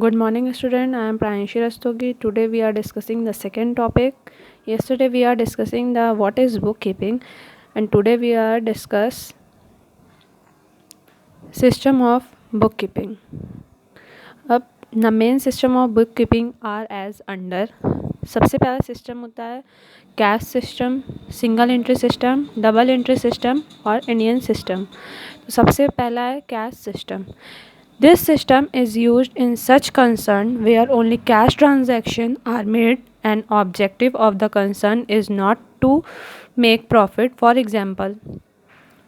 Good morning, student. I am Pranshi Rastogi. Today we are discussing the second topic. Yesterday we are discussing the what is bookkeeping, and today we are discuss system of bookkeeping. अब the main system of bookkeeping are as under. सबसे पहला system होता है cash system, single entry system, double entry system और Indian system. तो सबसे पहला है cash system. This system is used in such concern where only cash transactions are made and objective of the concern is not to make profit. For example,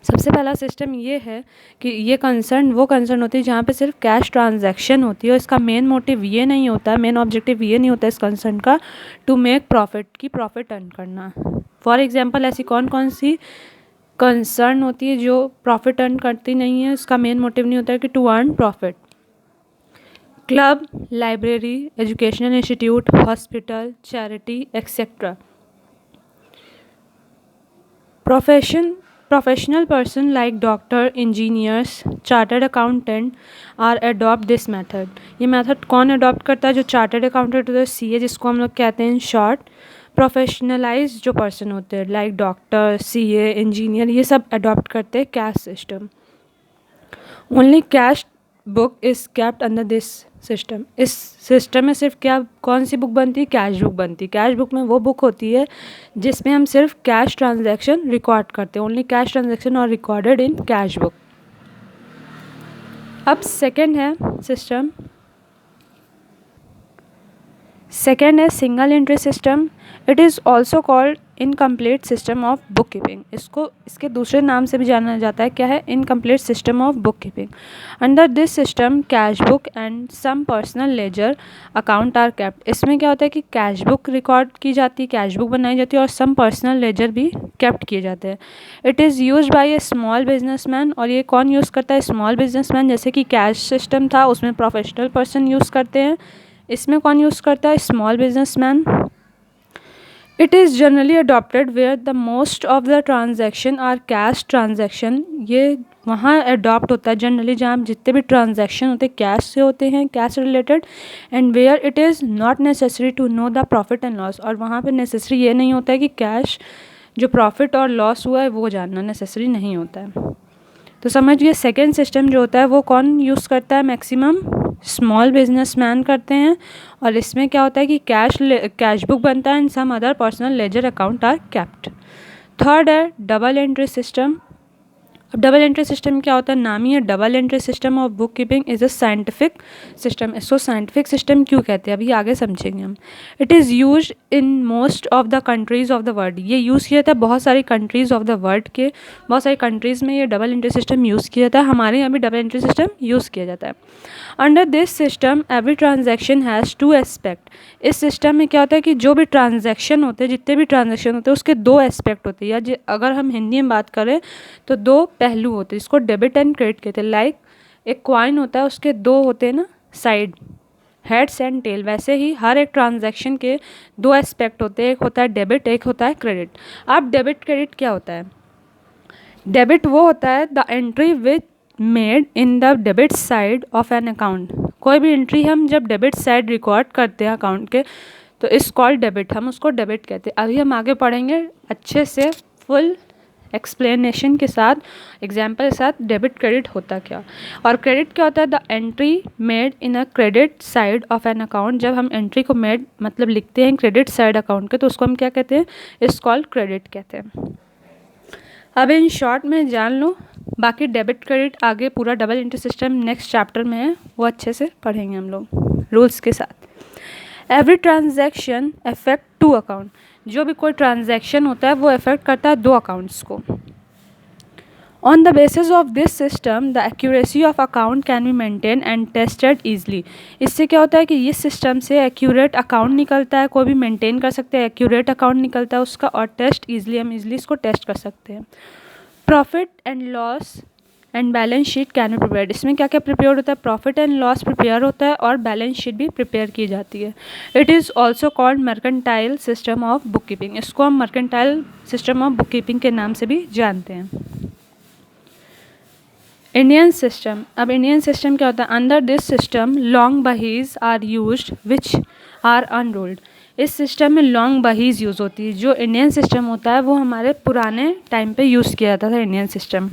सबसे पहला system ये है कि ये कंसर्न वो कंसर्न होती है जहाँ पे सिर्फ कैश ट्रांजैक्शन होती है और इसका मेन मोटिव ये नहीं होता, मेन ऑब्जेक्टिव ये नहीं होता इस कंसर्न का टू मेक प्रॉफिट, की प्रॉफिट अर्न करना. फॉर एग्जांपल ऐसी कौन कौन सी कंसर्न होती है जो प्रॉफिट अर्न करती नहीं है, इसका मेन मोटिव नहीं होता है कि to earn profit. Club, library, educational institute, hospital, charity etcetera. Professional person like doctor, engineers, chartered accountant are adopt this method. ये मेथड कौन अडॉप्ट करता है? जो चार्टर्ड अकाउंटेंट होता है, CA जिसको हम लोग कहते हैं इन शॉर्ट. प्रोफेशनलाइज जो पर्सन होते हैं लाइक डॉक्टर, CA, इंजीनियर, ये सब अडॉप्ट करते हैं cash system. Only cash book is kept under this system. इस सिस्टम में सिर्फ क्या कौन सी बुक बनती है? कैश बुक बनती है. कैश बुक में वो बुक होती है जिसमें हम सिर्फ कैश ट्रांजैक्शन रिकॉर्ड करते हैं. ओनली कैश ट्रांजैक्शन और रिकॉर्डेड इन कैश बुक. अब सेकंड है सिस्टम. सेकेंड है single entry system. It is also called incomplete system of book keeping. इसको इसके दूसरे नाम से भी जाना जाता है. क्या है? Incomplete system of book keeping. Under this system cash book and some personal ledger account are kept. इसमें क्या होता है कि कैश बुक रिकॉर्ड की जाती है, कैश बुक बनाई जाती है और सम पर्सनल लेजर भी केप्ट किए जाते हैं. It is use by A small businessman. और ये कौन यूज़ करता है? Small businessman. जैसे कि कैश सिस्टम था उसमें प्रोफेशनल पर्सन यूज़ करते हैं, इसमें कौन यूज़ करता है? Small businessman. It is generally adopted where the most of the transaction are cash transaction. ये वहाँ अडॉप्ट होता है जनरली जहाँ जितने भी ट्रांजैक्शन होते हैं कैश से होते हैं, cash related. And where it is not necessary to know the profit and loss. और वहाँ पे नेसेसरी ये नहीं होता है कि कैश जो प्रॉफिट और लॉस हुआ है वो जानना नेसेसरी नहीं होता है. तो समझिए सेकेंड सिस्टम जो होता है वो कौन यूज़ करता है? मैक्सिमम स्मॉल बिजनेसमैन करते हैं. और इसमें क्या होता है कि कैश बुक बनता है and some other personal ledger account are kept. Third है डबल एंट्री सिस्टम. अब डबल एंट्री सिस्टम क्या होता है? नाम ही है double entry system of book keeping is a scientific system. इसको साइंटिफिक सिस्टम क्यों कहते हैं अभी आगे समझेंगे हम. It is use in most of the countries of the world. ये यूज़ किया जाता है बहुत सारी कंट्रीज़ ऑफ द वर्ल्ड के, बहुत सारी कंट्रीज़ में ये डबल एंट्री सिस्टम यूज़ किया जाता है. हमारे यहाँ भी डबल एंट्री सिस्टम यूज़ किया जाता है. Under this system every transaction has to aspect. इस सिस्टम में क्या होता है कि जो भी ट्रांजैक्शन होते हैं, जितने भी ट्रांजैक्शन होते हैं उसके दो एस्पेक्ट होते हैं. या अगर हम हिंदी में बात करें तो दो पहलू होते हैं. इसको डेबिट एंड क्रेडिट कहते हैं. लाइक एक कॉइन होता है उसके दो होते हैं ना साइड, हेड्स एंड टेल. वैसे ही हर एक ट्रांजैक्शन के दो एस्पेक्ट होते हैं. एक होता है डेबिट, एक होता है क्रेडिट. अब डेबिट क्रेडिट क्या होता है? डेबिट वो होता है the entry with made in the debit side of an account. कोई भी एंट्री हम जब डेबिट साइड रिकॉर्ड करते हैं अकाउंट के तो इस कॉल्ड डेबिट, हम उसको डेबिट कहते हैं. अभी हम आगे पढ़ेंगे अच्छे से फुल एक्सप्लेनेशन के साथ, एग्जाम्पल के साथ डेबिट क्रेडिट होता क्या. और क्रेडिट क्या होता है? The entry made in a credit side of an account. जब हम एंट्री को मेड मतलब लिखते हैं क्रेडिट साइड अकाउंट के तो उसको हम क्या कहते हैं? इस कॉल्ड क्रेडिट कहते हैं. अब इन शॉर्ट में जान लो, बाकी डेबिट क्रेडिट आगे पूरा double entry system next chapter में है, वो अच्छे से पढ़ेंगे हम लोग रूल्स के साथ. Every transaction affect two account. जो भी कोई ट्रांजैक्शन होता है वो अफेक्ट करता है दो अकाउंट्स को. On the basis of this system the accuracy of account can be maintain and tested easily. इससे क्या होता है कि इस सिस्टम से एक्यूरेट अकाउंट निकलता है, कोई भी मेंटेन कर सकते हैं, एक्यूरेट अकाउंट निकलता है उसका, और टेस्ट ईजिली, हम ईजिली इसको टेस्ट कर सकते हैं. Profit and loss and balance sheet can be prepared. इसमें क्या क्या प्रिपेयर होता है? प्रॉफिट एंड लॉस प्रिपेयर होता है और बैलेंस शीट भी प्रिपेयर की जाती है. It is also called mercantile system of book keeping. इसको हम mercantile system of book keeping के नाम से भी जानते हैं. इंडियन सिस्टम, अब इंडियन सिस्टम क्या होता है? Under this system long bahis are used which are unruled. इस सिस्टम में लॉन्ग बहीज यूज़ होती है। जो इंडियन सिस्टम होता है वो हमारे पुराने टाइम पे यूज़ किया जाता था इंडियन सिस्टम।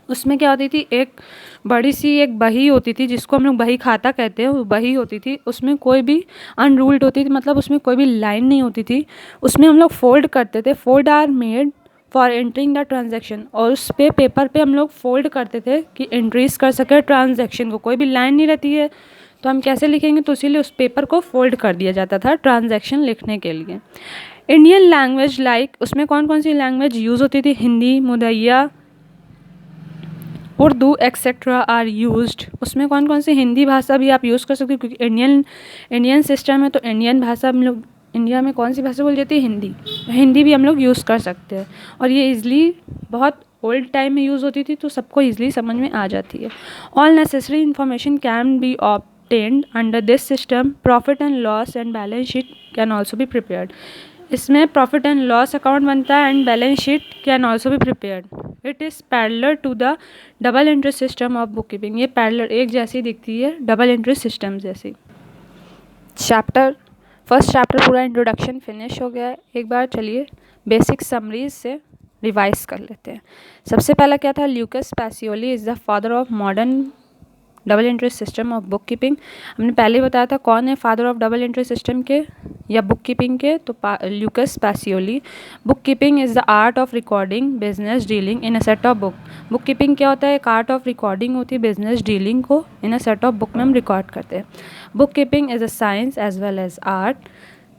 उसमें क्या होती थी, एक बड़ी सी एक बही होती थी जिसको हम लोग बही खाता कहते हैं, वो बही होती थी, उसमें कोई भी अनरूल्ड होती थी, मतलब उसमें कोई भी लाइन नहीं होती थी, उसमें हम लोग फोल्ड करते थे। Fold are made for entering the transaction, और उस पे पेपर पे हम लोग फोल्ड करते थे कि एंट्रीज कर सके ट्रांजेक्शन को। कोई भी लाइन नहीं रहती है तो हम कैसे लिखेंगे, तो इसीलिए उस पेपर को फोल्ड कर दिया जाता था ट्रांजेक्शन लिखने के लिए। इंडियन लैंग्वेज लाइक, उसमें कौन कौन सी लैंग्वेज यूज़ होती थी? हिंदी, मुदैया, उर्दू एक्सेट्रा आर यूज्ड। उसमें कौन कौन सी हिंदी भाषा भी आप यूज़ कर सकते हो, क्योंकि इंडियन सिस्टम है तो इंडियन भाषा हम लोग, इंडिया में कौन सी भाषा बोली जाती है? हिंदी। हिंदी भी हम लोग यूज़ कर सकते हैं, और ये ईज़िली बहुत ओल्ड टाइम में यूज़ होती थी तो सबको ईज़िली समझ में आ जाती है। All necessary information can be obtained under this system. Profit and loss and balance sheet can also be prepared. इसमें प्रॉफिट एंड लॉस अकाउंट बनता है and balance sheet can also be prepared. It is parallel to the double entry system of book keeping. ये parallel, एक जैसी दिखती है double entry system जैसी। First chapter पूरा इंट्रोडक्शन फिनिश हो गया है। एक बार चलिए बेसिक समरीज से रिवाइज कर लेते हैं। सबसे पहला क्या था? Lucas Pacioli is the father of modern double entry system of book keeping. हमने पहले बताया था कौन है father of double entry system के या बुक कीपिंग के, तो Lucas Pacioli. Book keeping is the art of recording business dealing in a set of book. Book keeping क्या होता है? एक आर्ट ऑफ रिकॉर्डिंग होती है बिजनेस डीलिंग को in a set of book में हम रिकॉर्ड करते हैं। Book keeping is a science as well as art.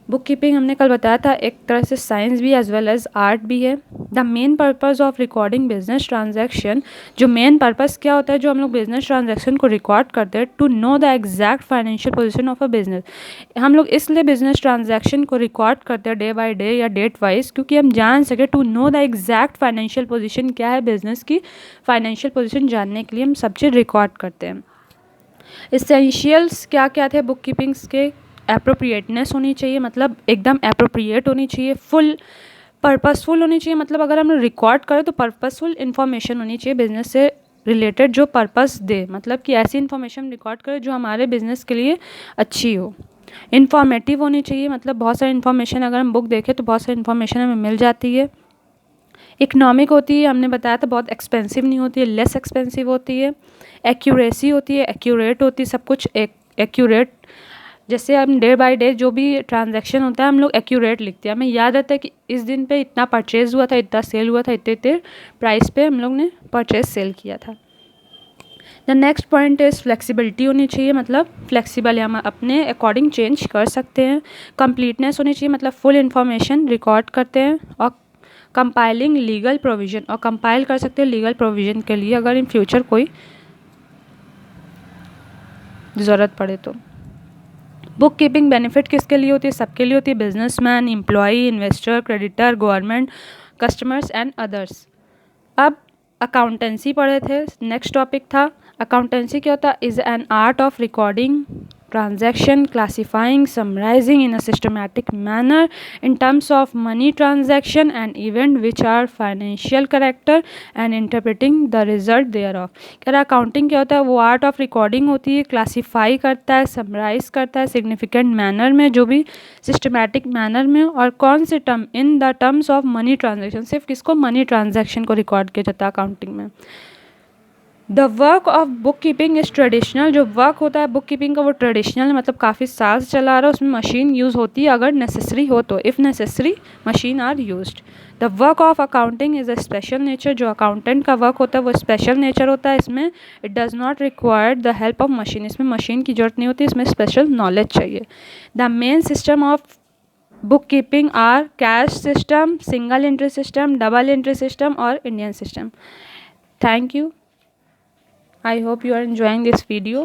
Book keeping हमने कल बताया था एक तरह से साइंस भी एज वेल एज आर्ट भी है। The main purpose of recording business transaction, जो मेन पर्पज़ क्या होता है जो हम लोग बिजनेस ट्रांजैक्शन को रिकॉर्ड करते हैं? To know the exact financial position of a business. हम लोग इसलिए बिजनेस ट्रांजैक्शन को रिकॉर्ड करते हैं डे बाय डे या डेट वाइज, क्योंकि हम जान सके to know the exact financial position क्या है बिजनेस की। फाइनेंशियल पोजीशन जानने के लिए हम सब चीज़ रिकॉर्ड करते हैं। इसेंशियल्स क्या क्या थे बुक कीपिंग्स के? एप्रोप्रिएटनेस होनी चाहिए, मतलब एकदम एप्रोप्रिएट होनी चाहिए। फुल पर्पसफुल होनी चाहिए, मतलब अगर हम रिकॉर्ड करें तो पर्पसफुल इन्फॉर्मेशन होनी चाहिए बिजनेस से रिलेटेड जो पर्पस दे, मतलब कि ऐसी इन्फॉर्मेशन रिकॉर्ड करें जो हमारे बिजनेस के लिए अच्छी हो। इन्फॉर्मेटिव होनी चाहिए, मतलब बहुत सारी इन्फॉर्मेशन अगर हम बुक देखें तो बहुत सारी इन्फॉर्मेशन हमें मिल जाती है। इकोनॉमिक होती है, हमने बताया था बहुत एक्सपेंसिव नहीं होती है, लेस एक्सपेंसिव होती है। एक्यूरेसी होती है, एक्यूरेट होती है, सब कुछ एक्यूरेट। जैसे हम डे बाय डे जो भी ट्रांजैक्शन होता है हम लोग एक्यूरेट लिखते हैं, हमें याद रहता है कि इस दिन पे इतना परचेज़ हुआ था, इतना सेल हुआ था, इतने इतने प्राइस पे हम लोग ने परचेज सेल किया था। The next point is flexibility होनी चाहिए, मतलब फ्लेक्सिबल है, हम अपने अकॉर्डिंग चेंज कर सकते हैं। कंप्लीटनेस होनी चाहिए, मतलब फुल इन्फॉर्मेशन रिकॉर्ड करते हैं। और कंपाइलिंग लीगल प्रोविज़न, और कंपाइल कर सकते हैं लीगल प्रोविज़न के लिए अगर इन फ्यूचर कोई ज़रूरत पड़े तो। बुक कीपिंग बेनिफिट किसके लिए होती है? सबके लिए होती है, businessman, employee, investor, creditor, government, customers and others. अब अकाउंटेंसी पढ़े थे, नेक्स्ट टॉपिक था अकाउंटेंसी क्या होता है? Is an art of recording transaction, classifying, summarizing in a systematic manner in terms of money transaction and event which are financial character and interpreting the result thereof। कह रहा accounting क्या होता है? वो आर्ट ऑफ रिकॉर्डिंग होती है, classify करता है, समराइज करता है सिग्निफिकेंट मैनर में, जो भी सिस्टमैटिक मैनर में, और कौन से term? In the terms of money transaction. सिर्फ किसको? मनी ट्रांजेक्शन को रिकॉर्ड किया जाता है अकाउंटिंग में। The work of book keeping is traditional. जो वर्क होता है बुक कीपिंग का वो ट्रेडिशनल है, मतलब काफ़ी साल से चला आ रहा है, उसमें मशीन यूज़ होती है अगर नेसेसरी हो तो, if necessary machine are used. The work of accounting is a special nature. जो अकाउंटेंट का वर्क होता है वो स्पेशल नेचर होता है, इसमें it does not require the help of machine, इसमें मशीन की जरूरत नहीं होती, इसमें स्पेशल नॉलेज चाहिए। The main system of book keeping are cash system, single entry system, double entry system और Indian system. Thank you. I hope you are enjoying this video.